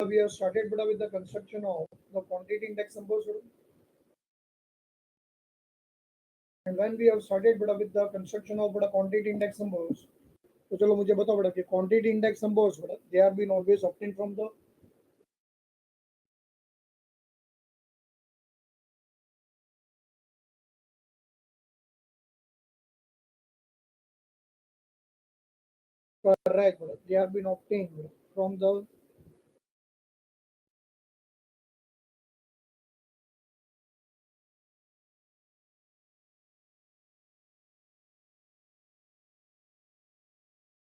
we have started with the construction of the quantity index numbers. And when we have started with the construction of quantity index numbers, तो चलो मुझे बताओ कि quantity index numbers they are been always obtained from the correct. They have been obtained from the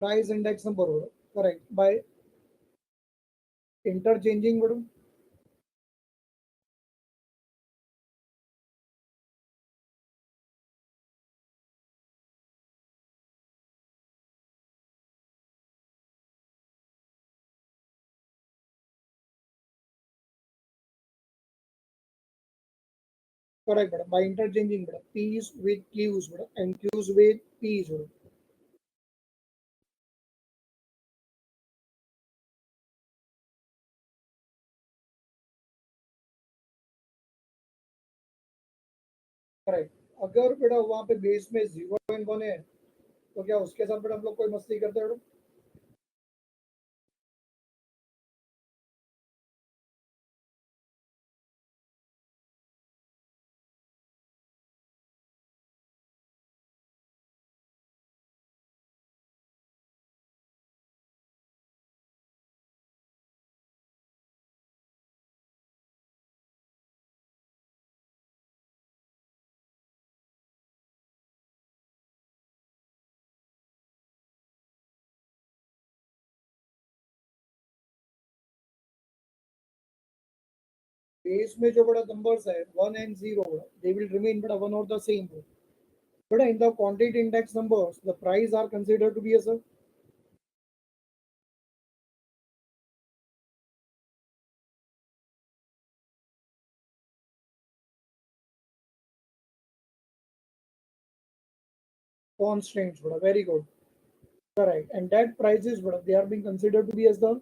price index number. Correct. By interchanging. Correct. By interchanging P's with Q's and Q's with P's. Correct. अगर बेटा वहां पे base में 0.1 है तो क्या उसके साथ बेटा हम लोग कोई मस्ती करते हैं? बेस में जो बड़ा नंबर्स है 1 and 0 they will remain बड़ा one or the same. But in the quantity index numbers the price are considered to be as a constraints. Very good. Correct. And that prices they are being considered to be as the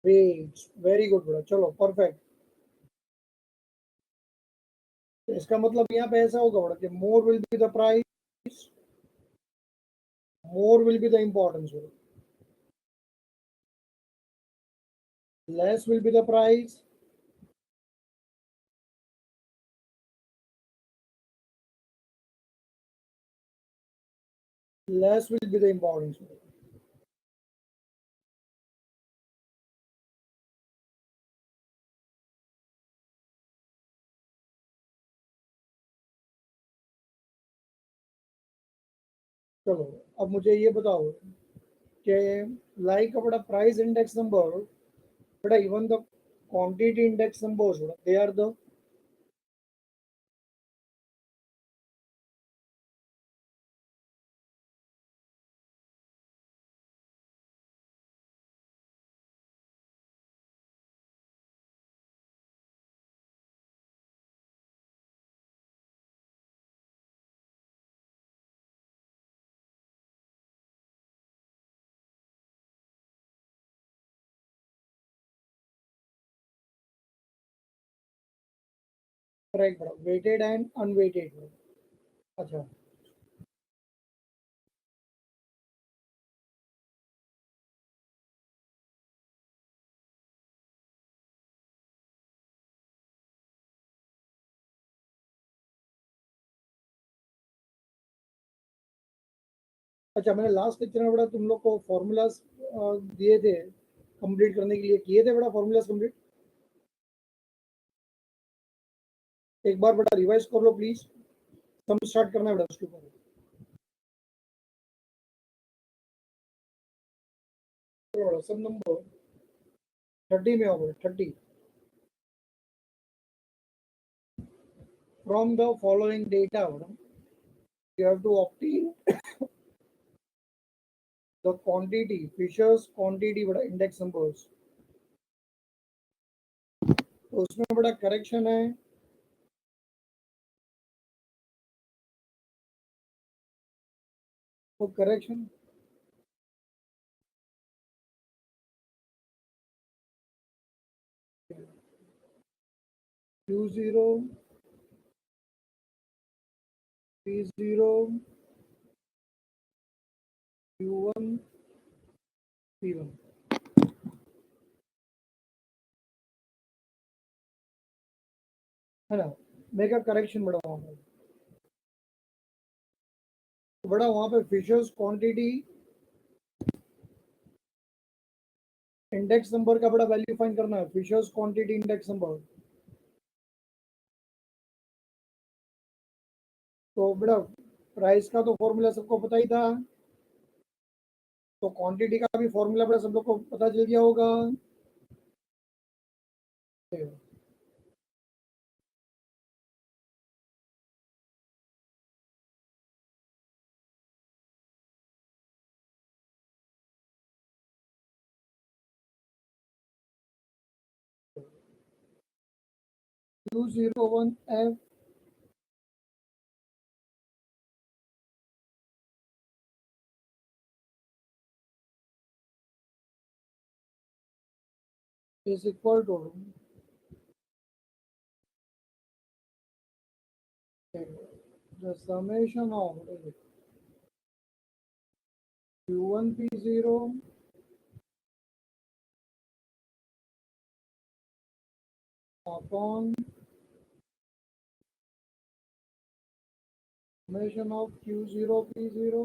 rates. Very good. चलो perfect. तो इसका मतलब यहाँ पे ऐसा होगा कि more will be the price, more will be the importance. Less will be the price, less will be the importance. चलो अब मुझे ये बताओ कि लाइक बड़ा प्राइस इंडेक्स नंबर बड़ा even the quantity index numbers they are the correct बड़ा weighted and unweighted. अच्छा अच्छा मैंने लास्ट लेक्चर में बड़ा तुम लोग को फॉर्मूलाज दिए थे कंप्लीट करने के लिए, किए थे बड़ा फॉर्मूलाज कंप्लीट? एक बार बड़ा रिवाइज कर लो प्लीज. सम स्टार्ट करना है बड़ा उसके ऊपर. बड़ा सब नंबर 30 में होगा 30. From the following data you have to obtain the quantity Fisher's quantity बड़ा इंडेक्स नंबर्स. तो उसमें बड़ा करेक्शन है तो correction Q0 P0 Q1 P1 है ना। मैं क्या करेक्शन बड़ा वहाँ पे, बड़ा वहाँ पे फिशर्स क्वांटिटी इंडेक्स नंबर का बड़ा वैल्यू फाइंड करना है, फिशर्स क्वांटिटी इंडेक्स नंबर। तो बड़ा प्राइस का तो फॉर्मूला सबको पता ही था, तो क्वांटिटी का भी फॉर्मूला बड़ा सब लोग को पता चल गया होगा। Q01F is equal to the summation of Q1 P0 upon summation of Q0 P0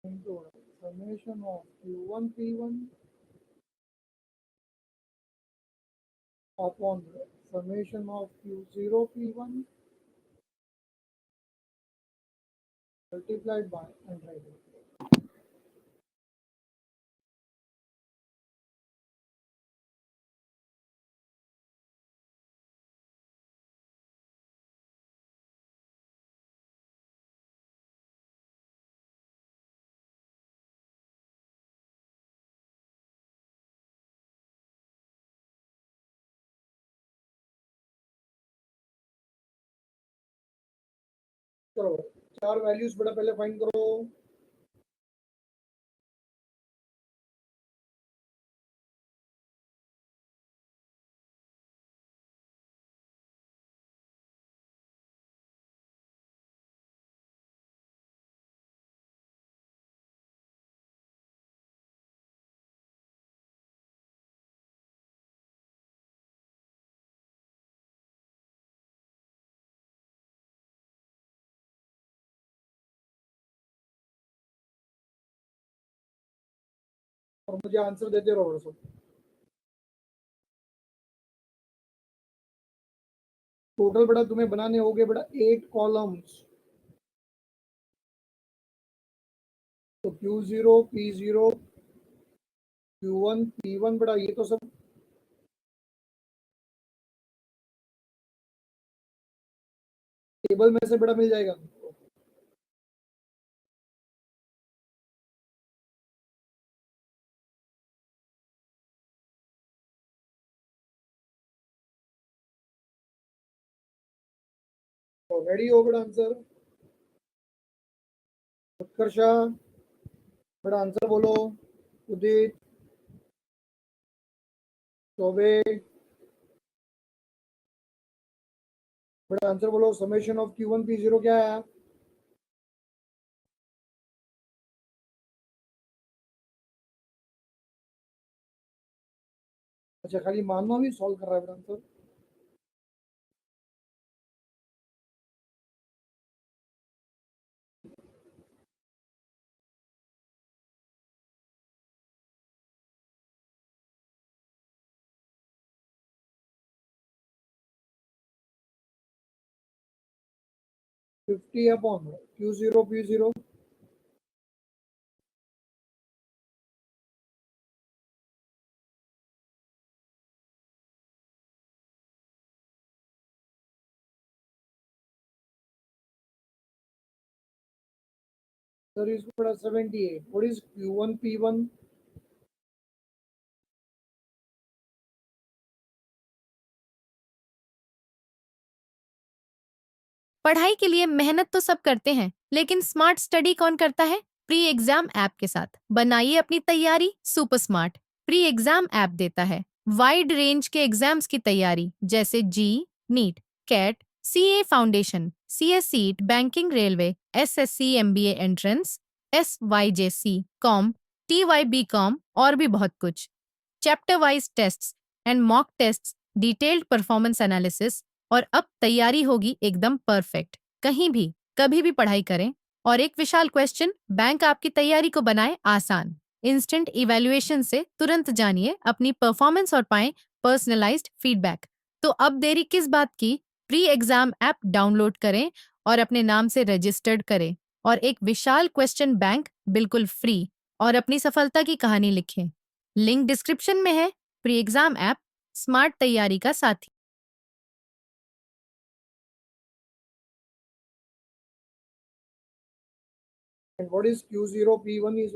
into summation of Q1 P1 upon summation of Q0 P1 multiplied by 100. करो, चार वैल्यूज बड़ा पहले फाइंड करो। और मुझे आंसर देते रहो बड़ा सब। टोटल बड़ा तुम्हें बनाने होंगे बड़ा 8 कॉलम्स। तो Q0 P0 Q1 P1 बड़ा ये तो सब टेबल में से बड़ा मिल जाएगा। तो रेडी हो बड़ा आंसर। उत्कर्षा बड़ा आंसर बोलो। उदित, चौबे बड़ा आंसर बोलो। समेशन ऑफ Q1 P0 क्या है? अच्छा, खाली मानना भी सॉल्व कर रहा है बड़ा answer. Fifty upon Q0 P0। Sir इसको बड़ा 78। What is Q1 P1? पढ़ाई के लिए मेहनत तो सब करते हैं, लेकिन स्मार्ट स्टडी कौन करता है? प्री एग्जाम ऐप के साथ बनाइए अपनी तैयारी super smart. Pre exam app देता है वाइड रेंज के एग्जाम्स की तैयारी, जैसे JEE, NEET, CAT, CA foundation, CSEET, banking, railway, SSC, MBA entrance, SYJC, com, TYB com और भी बहुत कुछ। Chapter wise tests and mock tests, detailed performance analysis, और अब तैयारी होगी एकदम परफेक्ट। कहीं भी कभी भी पढ़ाई करें। और एक विशाल क्वेश्चन बैंक आपकी तैयारी को बनाए आसान। इंस्टेंट इवैल्यूएशन से तुरंत जानिए अपनी परफॉर्मेंस और पाएं पर्सनलाइज्ड फीडबैक। तो अब देरी किस बात की? प्री एग्जाम ऐप डाउनलोड करें और अपने नाम से रजिस्टर्ड करें और एक विशाल क्वेश्चन बैंक बिल्कुल फ्री और अपनी सफलता की कहानी लिखें। लिंक डिस्क्रिप्शन में है। प्री एग्जाम ऐप स्मार्ट तैयारी का साथी। And what is Q0 P1 is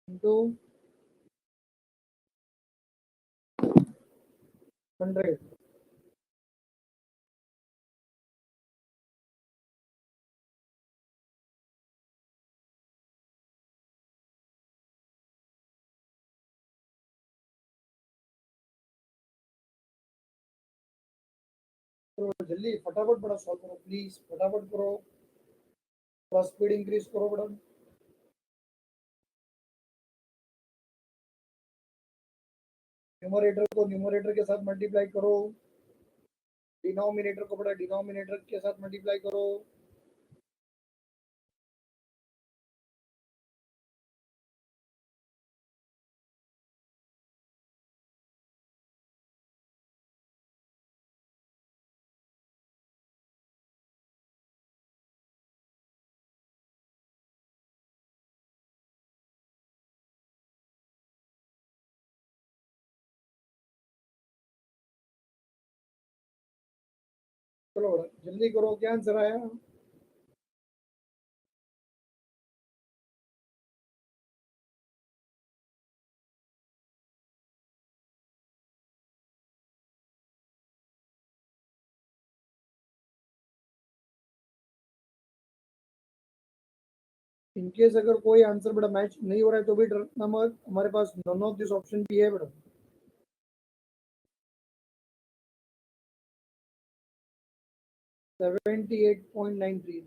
into 100. तो जल्दी फटाफट बड़ा सॉल्व करो प्लीज, फटाफट करो, थोड़ा स्पीड इंक्रीज करो बड़ा। न्यूमरेटर को न्यूमरेटर के साथ मल्टीप्लाई करो, डिनोमिनेटर को बड़ा डिनोमिनेटर के साथ मल्टीप्लाई करो। चलो बड़ा जल्दी करो, क्या आंसर आया? इनकेस अगर कोई आंसर बड़ा मैच नहीं हो रहा है तो भी डरना मत, हमारे पास नॉन ऑफ दिस ऑप्शन भी है बड़ा। 78.93।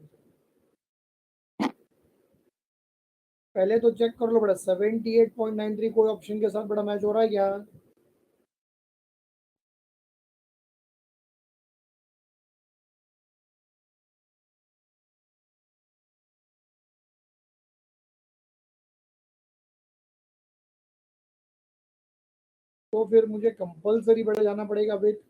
पहले तो चेक कर लो बड़ा, 78.93 कोई ऑप्शन के साथ बड़ा मैच हो रहा है क्या? तो फिर मुझे कंपलसरी बड़ा जाना पड़ेगा with.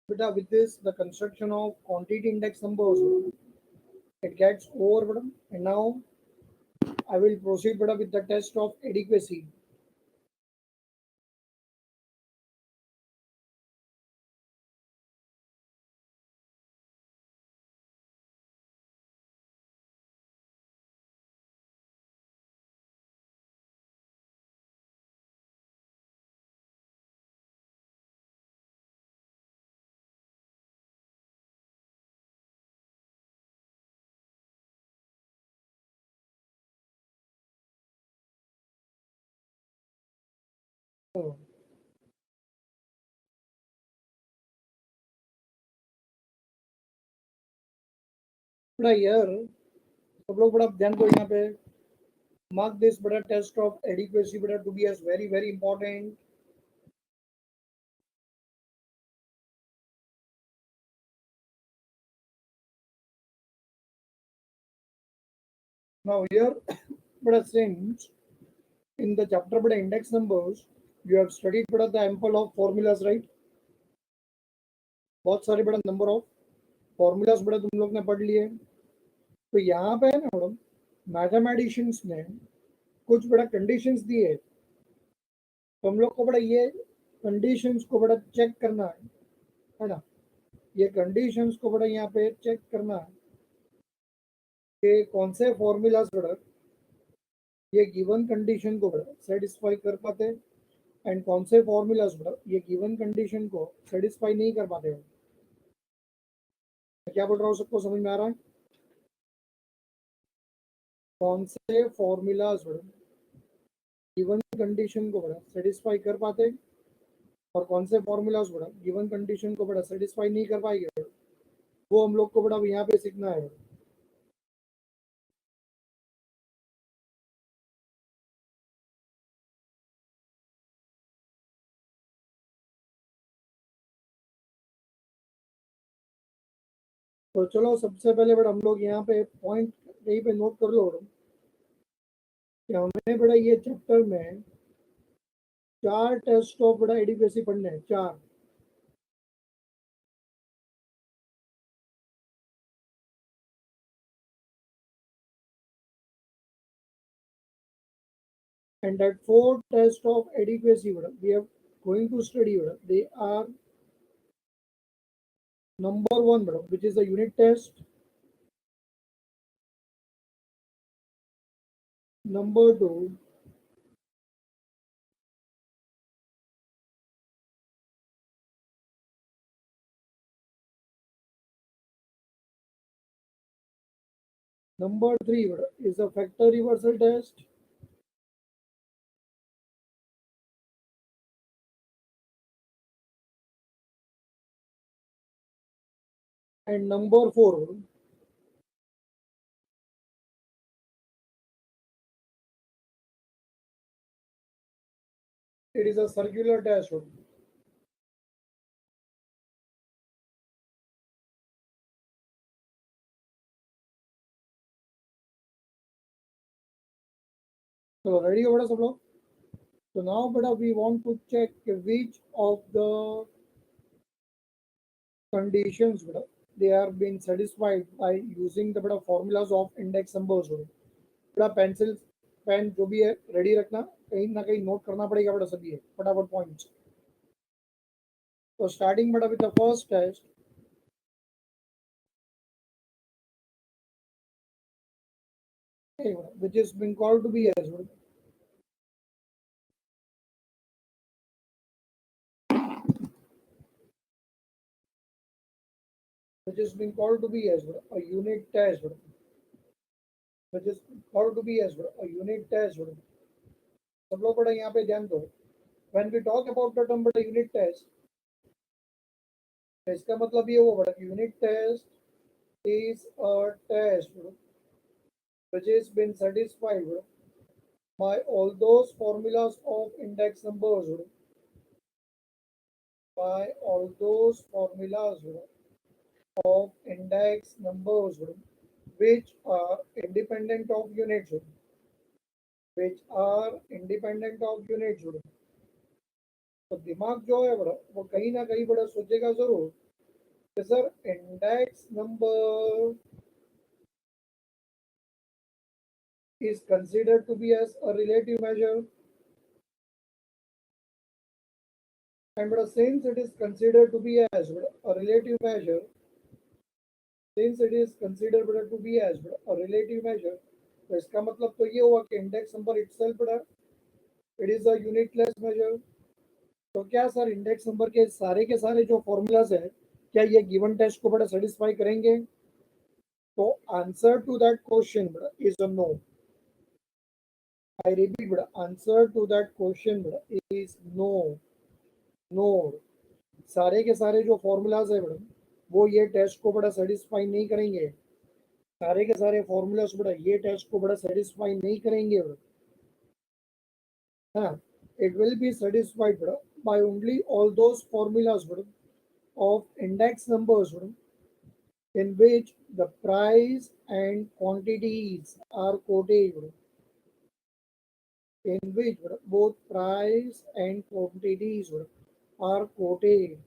Beta, with this, the construction of quantity index numbers, it gets over, and now I will proceed with the test of adequacy. So, बड़ा यार सब लोग बड़ा ध्यान दो यहाँ पे, mark this बड़ा test of adequacy बड़ा to be as very very important. Now here बड़ा since in the chapter बड़ा index numbers you have studied बड़ा the ample of formulas, right? बहुत सारे बड़ा number of formulas बड़ा तुम लोग ने पढ़ लिए. तो यहाँ पे है ना मैडम, मैथमेटिशियंस ने कुछ बड़ा कंडीशंस दिए, तो हम लोग को बड़ा ये कंडीशंस को बड़ा चेक करना है ना. ये कंडीशंस को बड़ा यहाँ पे चेक करना है कि कौन से फॉर्मूलाज बड़ा ये गिवन कंडीशन को बड़ा सेटिस्फाई कर पाते एंड कौन से फॉर्मूलाज बड़ा ये गिवन कंडीशन को सेटिस्फाई नहीं कर पाते. क्या बोल रहा हूँ, सबको समझ में आ रहा है? कौन से फॉर्मूलाज बड़ा गिवन कंडीशन को बड़ा सेटिस्फाई कर पाते और कौन से फॉर्मूलाज बड़ा गिवन कंडीशन को बड़ा सेटिस्फाई नहीं कर पाएंगे, वो हम लोग को बड़ा यहाँ पे सीखना है. तो चलो सबसे पहले बड़ा हम लोग यहाँ पे पॉइंट यहीं पे नोट कर लो कि हमें बड़ा ये चैप्टर में 4 टेस्ट ऑफ बड़ा एडिक्वेसी पढ़ने हैं, 4. And that 4 tests of adequacy we are going to study. They are number 1, which is a unit test. Number 2, number 3 is a factor reversal test. And number 4 it is a circular test. So ready over सब लोग. So now we want to check which of the conditions they are being satisfied by using the formulas of index numbers. Pencil pen जो भी है ready रखना, कहीं ना कहीं note करना पड़ेगा बड़ा सभी है फटाफट पॉइंट्स. तो स्टार्टिंग बड़ा with the first test, which is been called to be as which is been called to be as a unit test, which is called to be as a unit test. सब लोग बड़ा यहाँ पे ध्यान दो. When we talk about the term बड़ा unit test, इसका मतलब ये हुआ बड़ा unit test is a test which is been satisfied by all those formulas of index numbers, by all those formulas of index numbers which are independent of units, which are independent of units. तो दिमाग जो है बड़ा वो कहीं ना कहीं बड़ा सोचेगा जरूर कि sir index number is considered to be as a relative measure, and but since it is considered to be as a relative measure, since it is considered to be as a relative measure, तो इसका मतलब तो ये हुआ कि index number itself बड़ा it is a unitless measure. तो क्या सर इंडेक्स नंबर के सारे जो फॉर्मूलाज है क्या ये गिवन टेस्ट को बड़ा सेटिस्फाई करेंगे? तो answer to that question is a no. I repeat, answer to that question is no. No. सारे के सारे जो फॉर्मूलाज है वो ये टेस्ट को बड़ा सेटिस्फाई नहीं करेंगे. सारे के सारे फॉर्मूलास बड़ा ये टेस्ट को बड़ा सेटिस्फाई नहीं करेंगे बड़ा, हाँ, it will be satisfied bro, by only all those formulas bro, of index numbers bro, in which the price and quantities are quoted bro, in which bro, both price and quantities bro, are quoted.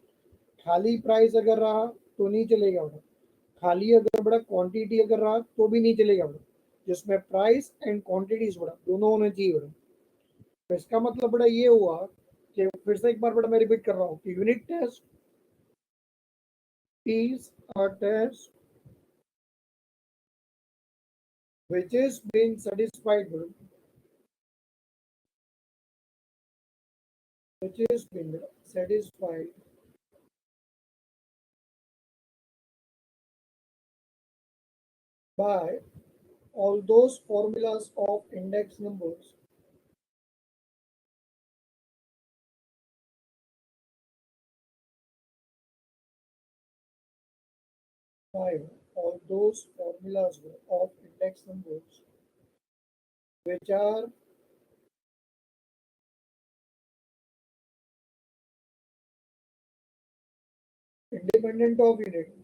खाली price अगर रहा तो नहीं चलेगा बड़ा, खाली अगर बड़ा क्वांटिटी अगर रहा तो भी नहीं चलेगा बड़ा, जिसमें प्राइस एंड क्वांटिटीज बड़ा दोनों होने चाहिए बड़ा। तो इसका मतलब बड़ा ये हुआ कि फिर से एक बार बड़ा मैं रिपीट कर रहा हूँ कि unit test is a test which is being satisfied, which is being satisfied by all those formulas of index numbers, by all those formulas of index numbers which are independent of unit,